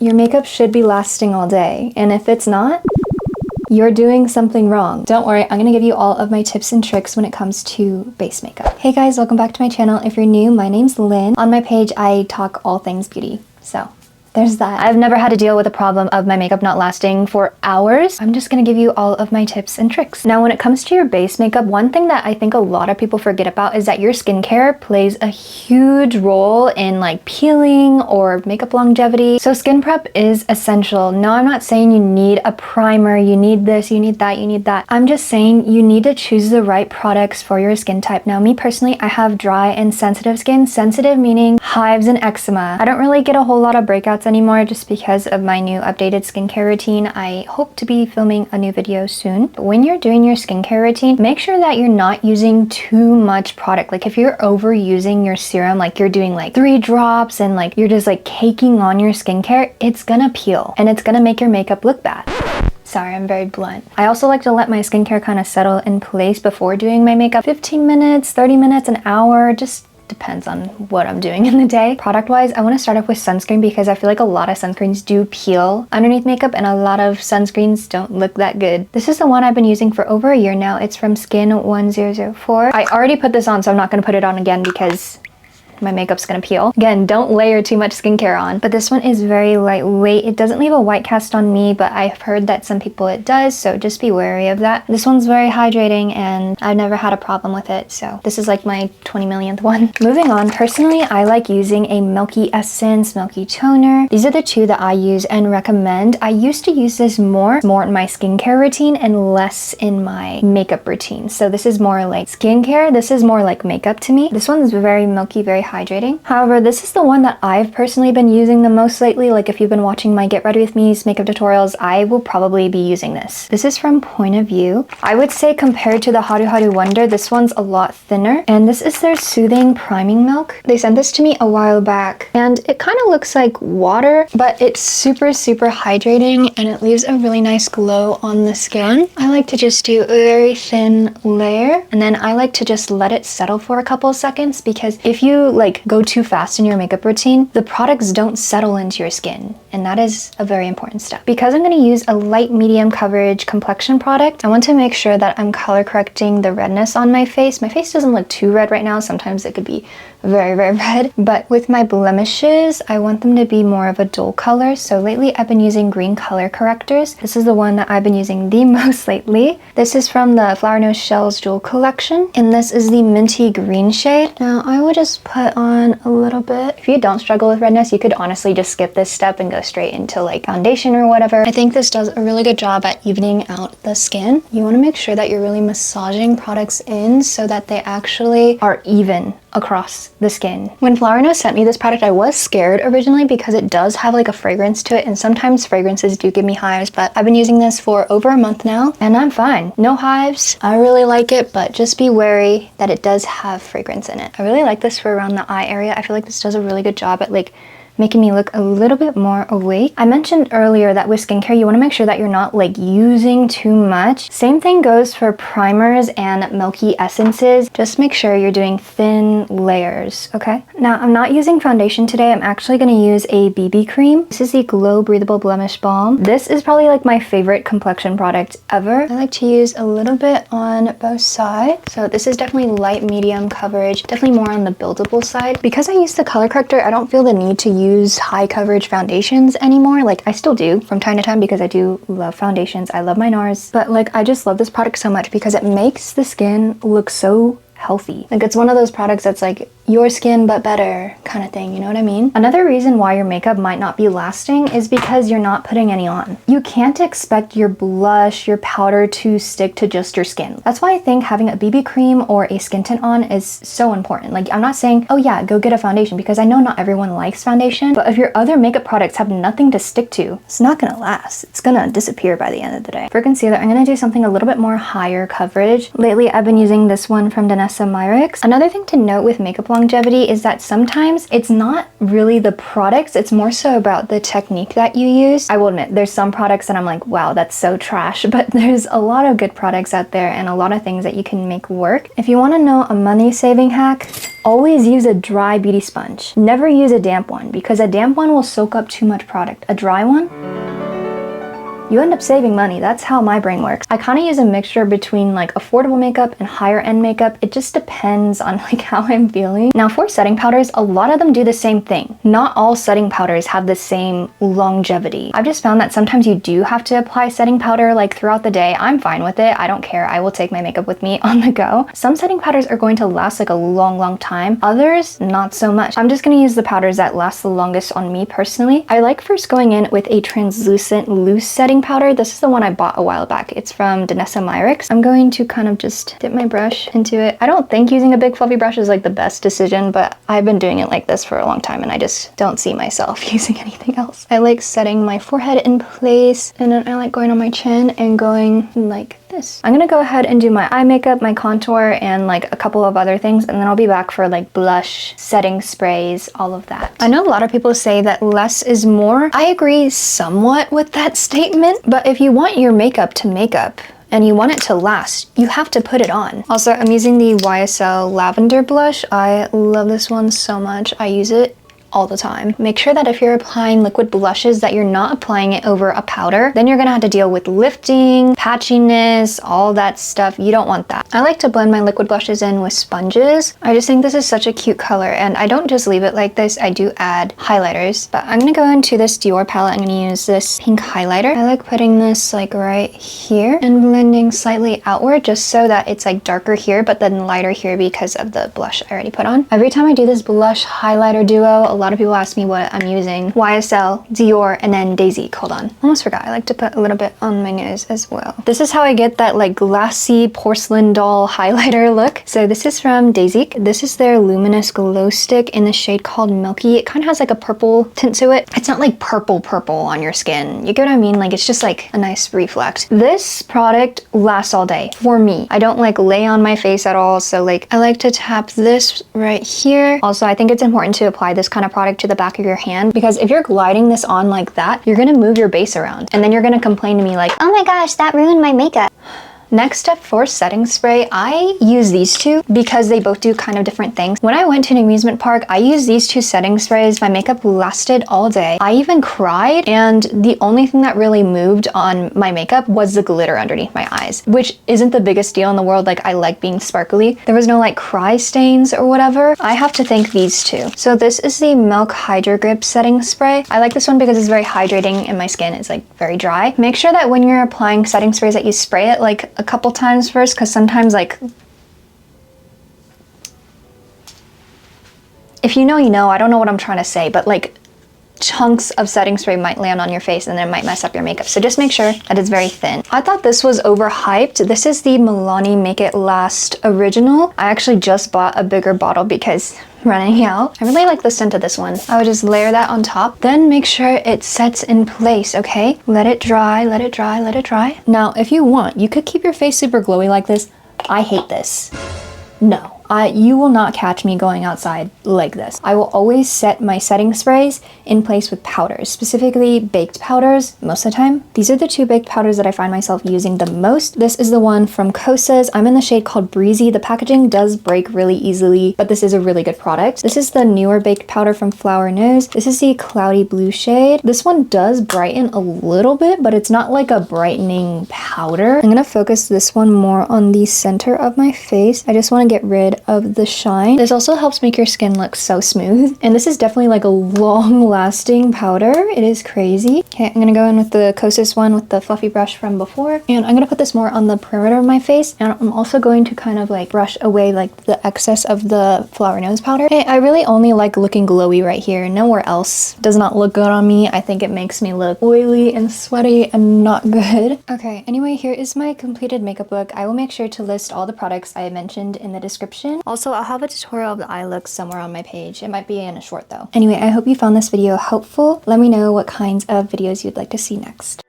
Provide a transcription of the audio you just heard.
Your makeup should be lasting all day, and if it's not, you're doing something wrong. Don't worry, I'm gonna give you all of my tips and tricks when it comes to base makeup. Hey guys, welcome back to my channel. If you're new, my name's Lynn. On my page, I talk all things beauty, so there's that. I've never had to deal with a problem of my makeup not lasting for hours. I'm just gonna give you all of my tips and tricks. Now, when it comes to your base makeup, one thing that I think a lot of people forget about is that your skincare plays a huge role in like peeling or makeup longevity. So skin prep is essential. No, I'm not saying you need a primer, you need this, you need that, you need that. I'm just saying you need to choose the right products for your skin type. Now, me personally, I have dry and sensitive skin. Sensitive meaning hives and eczema. I don't really get a whole lot of breakouts anymore just because of my new updated skincare routine. I hope to be filming a new video soon. When you're doing your skincare routine, make sure that you're not using too much product. Like if you're overusing your serum, like you're doing like 3 drops and like you're just like caking on your skincare, it's gonna peel and it's gonna make your makeup look bad. Sorry, I'm very blunt. I also like to let my skincare kind of settle in place before doing my makeup. 15 minutes, 30 minutes, an hour, just depends on what I'm doing in the day. Product wise, I want to start off with sunscreen because I feel like a lot of sunscreens do peel underneath makeup and a lot of sunscreens don't look that good. This is the one I've been using for over a year now. It's from Skin1004. I already put this on, so I'm not going to put it on again because my makeup's gonna peel. Again, don't layer too much skincare on. But this one is very lightweight. It doesn't leave a white cast on me, but I've heard that some people it does, so just be wary of that. This one's very hydrating and I've never had a problem with it, so this is like my 20 millionth one. Moving on, personally, I like using a milky essence, milky toner. These are the two that I use and recommend. I used to use this more in my skincare routine and less in my makeup routine. So this is more like skincare. This is more like makeup to me. This one is very milky, very hydrating. However, this is the one that I've personally been using the most lately. Like if you've been watching my Get Ready With Me's makeup tutorials, I will probably be using this. This is from Point of View. I would say compared to the Haruharu Wonder, this one's a lot thinner. And this is their Soothing Priming Milk. They sent this to me a while back and it kind of looks like water, but it's super hydrating and it leaves a really nice glow on the skin. I like to just do a very thin layer and then I like to just let it settle for a couple of seconds because if you like go too fast in your makeup routine, the products don't settle into your skin, and that is a very important step. Because I'm going to use a light medium coverage complexion product, I want to make sure that I'm color correcting the redness on my face. My face doesn't look too red right now. Sometimes it could be very red, but with my blemishes, I want them to be more of a dull color. So lately I've been using green color correctors. This is the one that I've been using the most lately. This is from the Flower No Shells Jewel collection, and this is the minty green shade. Now I will just put on a little bit. If you don't struggle with redness, you could honestly just skip this step and go straight into like foundation or whatever. I think this does a really good job at evening out the skin. You want to make sure that you're really massaging products in so that they actually are even across the skin. When Flower No sent me this product, I was scared originally because it does have like a fragrance to it, and sometimes fragrances do give me hives, but I've been using this for over a month now and I'm fine. No hives. I really like it, but just be wary that it does have fragrance in it. I really like this for around the eye area. I feel like this does a really good job at like making me look a little bit more awake. I mentioned earlier that with skincare, you want to make sure that you're not like using too much. Same thing goes for primers and milky essences. Just make sure you're doing thin layers, okay? Now, I'm not using foundation today. I'm actually going to use a BB cream. This is the Glow Breathable Blemish Balm. This is probably like my favorite complexion product ever. I like to use a little bit on both sides. So this is definitely light medium coverage, definitely more on the buildable side. Because I use the color corrector, I don't feel the need to use high coverage foundations anymore. Like I still do from time to time because I do love foundations. I love my NARS, but like I just love this product so much because it makes the skin look so healthy. Like it's one of those products that's like your skin but better kind of thing, you know what I mean? Another reason why your makeup might not be lasting is because you're not putting any on. You can't expect your blush, your powder to stick to just your skin. That's why I think having a BB cream or a skin tint on is so important. Like I'm not saying, oh yeah, go get a foundation, because I know not everyone likes foundation, but if your other makeup products have nothing to stick to, it's not gonna last. It's gonna disappear by the end of the day. For concealer, I'm gonna do something a little bit more higher coverage. Lately, I've been using this one from Danessa Myricks. Another thing to note with makeup longevity is that sometimes it's not really the products, it's more so about the technique that you use. I will admit, there's some products that I'm like, wow, that's so trash, but there's a lot of good products out there and a lot of things that you can make work. If you want to know a money-saving hack, always use a dry beauty sponge. Never use a damp one, because a damp one will soak up too much product. A dry one, you end up saving money. That's how my brain works. I kind of use a mixture between like affordable makeup and higher end makeup. It just depends on like how I'm feeling. Now for setting powders, a lot of them do the same thing. Not all setting powders have the same longevity. I've just found that sometimes you do have to apply setting powder like throughout the day. I'm fine with it. I don't care. I will take my makeup with me on the go. Some setting powders are going to last like a long time. Others, not so much. I'm just going to use the powders that last the longest on me personally. I like first going in with a translucent loose setting powder. This is the one I bought a while back. It's from Danessa Myricks. I'm going to kind of just dip my brush into it. I don't think using a big fluffy brush is like the best decision, but I've been doing it like this for a long time and I just don't see myself using anything else. I like setting my forehead in place, and then I like going on my chin and going like this. I'm gonna go ahead and do my eye makeup, my contour, and like a couple of other things, and then I'll be back for like blush, setting sprays, all of that. I know a lot of people say that less is more. I agree somewhat with that statement, but if you want your makeup to makeup and you want it to last, you have to put it on. Also, I'm using the YSL Lavender Blush. I love this one so much. I use it all the time. Make sure that if you're applying liquid blushes that you're not applying it over a powder. Then you're gonna have to deal with lifting, patchiness, all that stuff. You don't want that. I like to blend my liquid blushes in with sponges. I just think this is such a cute color, and I don't just leave it like this. I do add highlighters, but I'm gonna go into this Dior palette. I'm gonna use this pink highlighter. I like putting this like right here and blending slightly outward just so that it's like darker here but then lighter here because of the blush I already put on. Every time I do this blush highlighter duo, a lot of people ask me what I'm using. YSL, Dior, and then Dasique. Hold on. Almost forgot. I like to put a little bit on my nose as well. This is how I get that like glassy porcelain doll highlighter look. So this is from Dasique. This is their Luminous Glow Stick in the shade called Milky. It kind of has like a purple tint to it. It's not like purple on your skin. You get what I mean? Like it's just like a nice reflect. This product lasts all day for me. I don't like lay on my face at all. So like I like to tap this right here. Also, I think it's important to apply this kind of product to the back of your hand, because if you're gliding this on like that, you're gonna move your base around and then you're gonna complain to me like, oh my gosh, that ruined my makeup. Next step for setting spray, I use these two because they both do kind of different things. When I went to an amusement park, I used these two setting sprays. My makeup lasted all day. I even cried, and the only thing that really moved on my makeup was the glitter underneath my eyes, which isn't the biggest deal in the world. Like I like being sparkly. There was no like cry stains or whatever. I have to thank these two. So this is the Milk Hydro Grip setting spray. I like this one because it's very hydrating and my skin is like very dry. Make sure that when you're applying setting sprays that you spray it like a couple times first, because sometimes like if you know, you know. I don't know what I'm trying to say, but like chunks of setting spray might land on your face and then it might mess up your makeup. So just make sure that it's very thin. I thought this was overhyped. This is the Milani Make It Last Original. I actually just bought a bigger bottle because running out. I really like the scent of this one. I would just layer that on top, then make sure it sets in place, okay? Let it dry, let it dry, let it dry. Now, if you want, you could keep your face super glowy like this. I hate this. No. You will not catch me going outside like this. I will always set my setting sprays in place with powders, specifically baked powders most of the time. These are the two baked powders that I find myself using the most. This is the one from Kosas. I'm in the shade called Breezy. The packaging does break really easily, but this is a really good product. This is the newer baked powder from Flower Nose. This is the Cloudy Blue shade. This one does brighten a little bit, but it's not like a brightening powder. I'm gonna focus this one more on the center of my face. I just want to get rid of the shine. This also helps make your skin look so smooth, and this is definitely like a long lasting powder. It is crazy. Okay, I'm gonna go in with the Kosas one with the fluffy brush from before, and I'm gonna put this more on the perimeter of my face, and I'm also going to kind of like brush away like the excess of the Flower Nose powder. Okay, I really only like looking glowy right here. Nowhere else does not look good on me. I think it makes me look oily and sweaty and not good. Okay, anyway, here is my completed makeup look. I will make sure to list all the products I mentioned in the description. Also, I'll have a tutorial of the eye look somewhere on my page. It might be in a short though. Anyway, I hope you found this video helpful. Let me know what kinds of videos you'd like to see next.